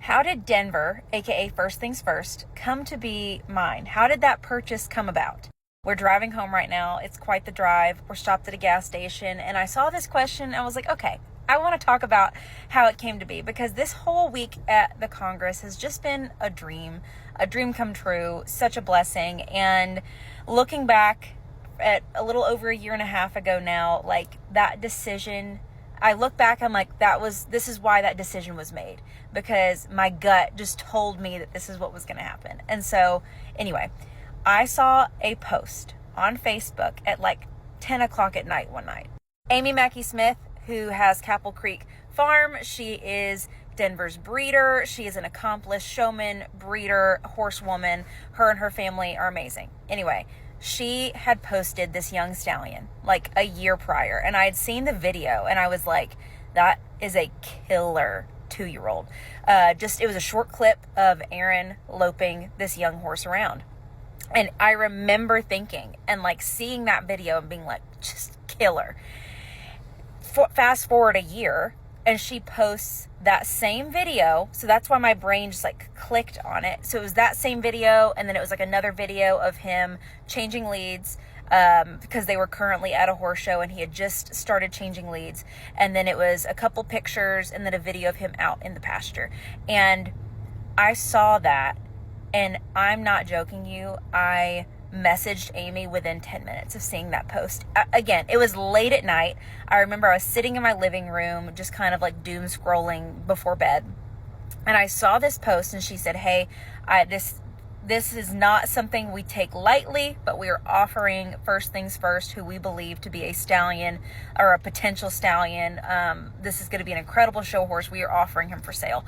How did Denver, aka First Things First, come to be mine? How did that purchase come about? We're driving home right now. It's quite the drive. We're stopped at a gas station, and I saw this question. I was like, okay, I want to talk about how it came to be, because this whole week at the Congress has just been a dream come true, such a blessing. And looking back at a little over a year and a half ago now, like that decision, I look back, I'm like, this is why that decision was made, because my gut just told me that this is what was going to happen. And so anyway, I saw a post on Facebook at like 10 o'clock at night one night. Amy Mackey Smith, who has Capel Creek Farm, she is Denver's breeder. She is an accomplished showman, breeder, horsewoman. Her and her family are amazing. Anyway, she had posted this young stallion like a year prior, and I had seen the video and I was like, that is a killer 2-year-old. It was a short clip of Aaron loping this young horse around. And I remember thinking and like seeing that video and being like, just killer. Fast forward a year, and she posts that same video. So that's why my brain just like clicked on it. So it was that same video, and then it was like another video of him changing leads because they were currently at a horse show and he had just started changing leads. And then it was a couple pictures and then a video of him out in the pasture. And I saw that, and I'm not joking you, I messaged Amy within 10 minutes of seeing that post. Again, it was late at night. I remember I was sitting in my living room, just kind of like doom scrolling before bed. And I saw this post, and she said, hey, this is not something we take lightly, but we are offering First Things First, who we believe to be a stallion or a potential stallion. This is going to be an incredible show horse. We are offering him for sale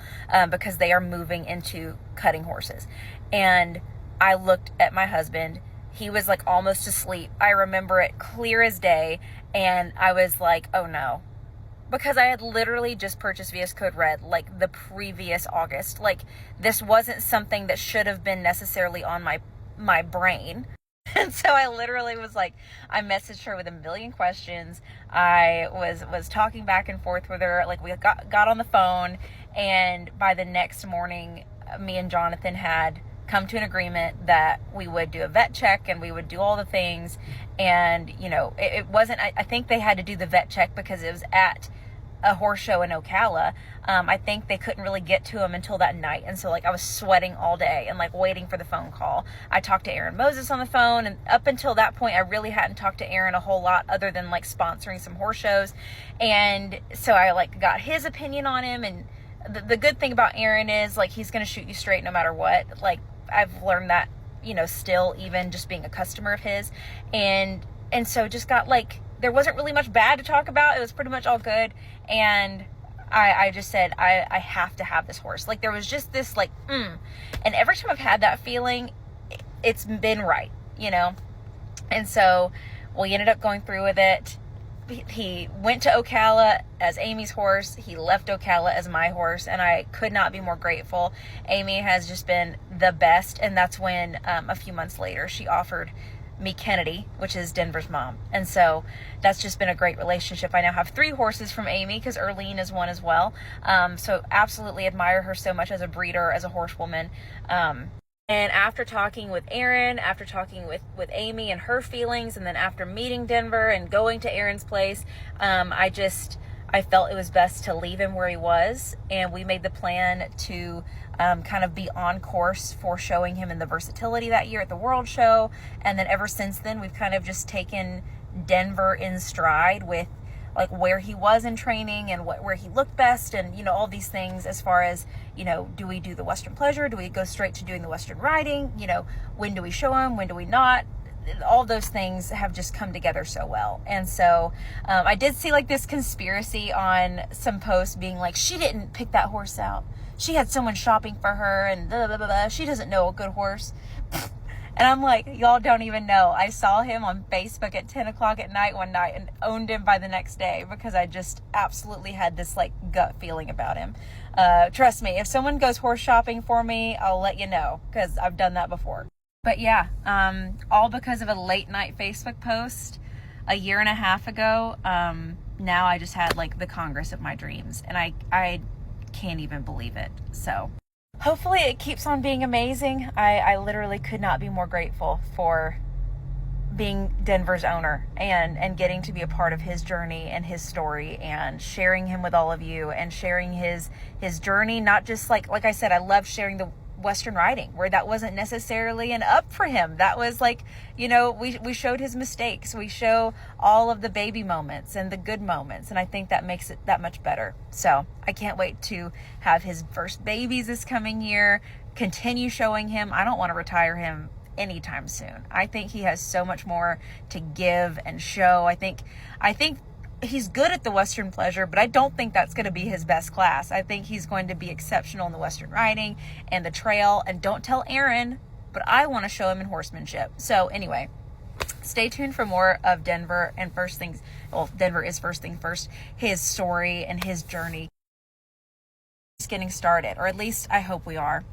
because they are moving into cutting horses. And I looked at my husband. He was like almost asleep. I remember it clear as day. And I was like, oh no. Because I had literally just purchased VS Code Red like the previous August. Like this wasn't something that should have been necessarily on my brain. And so I literally was like, I messaged her with a million questions. I was talking back and forth with her. Like we got on the phone, and by the next morning, me and Jonathan had come to an agreement that we would do a vet check and we would do all the things. And, you know, it wasn't, I think they had to do the vet check because it was at a horse show in Ocala. I think they couldn't really get to him until that night. And so like I was sweating all day and like waiting for the phone call. I talked to Aaron Moses on the phone, and up until that point, I really hadn't talked to Aaron a whole lot other than like sponsoring some horse shows. And so I like got his opinion on him. And the good thing about Aaron is like, he's going to shoot you straight no matter what. Like I've learned that, you know, still, even just being a customer of his. And so just got like, there wasn't really much bad to talk about. It was pretty much all good. And I just said, I have to have this horse. Like there was just this like, and every time I've had that feeling, it's been right, you know? And so we ended up going through with it. He went to Ocala as Amy's horse. He left Ocala as my horse, and I could not be more grateful. Amy has just been the best, and that's when a few months later she offered me Kennedy, which is Denver's mom. And so that's just been a great relationship. I now have 3 horses from Amy because Erlene is one as well. So absolutely admire her so much as a breeder, as a horsewoman. And after talking with Aaron, after talking with Amy and her feelings, and then after meeting Denver and going to Aaron's place, I felt it was best to leave him where he was. And we made the plan to kind of be on course for showing him in the versatility that year at the World Show. And then ever since then, we've kind of just taken Denver in stride with like where he was in training and where he looked best, and you know, all these things as far as, you know, do we do the Western Pleasure, do we go straight to doing the Western Riding, you know, when do we show him, when do we not? All those things have just come together so well. And so I did see like this conspiracy on some posts being like, she didn't pick that horse out, she had someone shopping for her, and blah, blah, blah, blah. She doesn't know a good horse. And I'm like, y'all don't even know. I saw him on Facebook at 10 o'clock at night one night and owned him by the next day because I just absolutely had this like gut feeling about him. Trust me, if someone goes horse shopping for me, I'll let you know because I've done that before. But yeah, all because of a late night Facebook post a year and a half ago. Now I just had like the Congress of my dreams, and I can't even believe it. So hopefully it keeps on being amazing. I literally could not be more grateful for being Denver's owner and getting to be a part of his journey and his story and sharing him with all of you and sharing his journey. Not just like I said, I love sharing the Western riding where that wasn't necessarily an up for him. That was like, we showed his mistakes. We show all of the baby moments and the good moments. And I think that makes it that much better. So I can't wait to have his first babies this coming year, continue showing him. I don't want to retire him anytime soon. I think he has so much more to give and show. I think he's good at the Western pleasure, but I don't think that's going to be his best class. I think he's going to be exceptional in the Western riding and the trail. And don't tell Aaron, but I want to show him in horsemanship. So anyway, stay tuned for more of Denver and First Things. Well, Denver is First Thing First. His story and his journey. Just getting started, or at least I hope we are.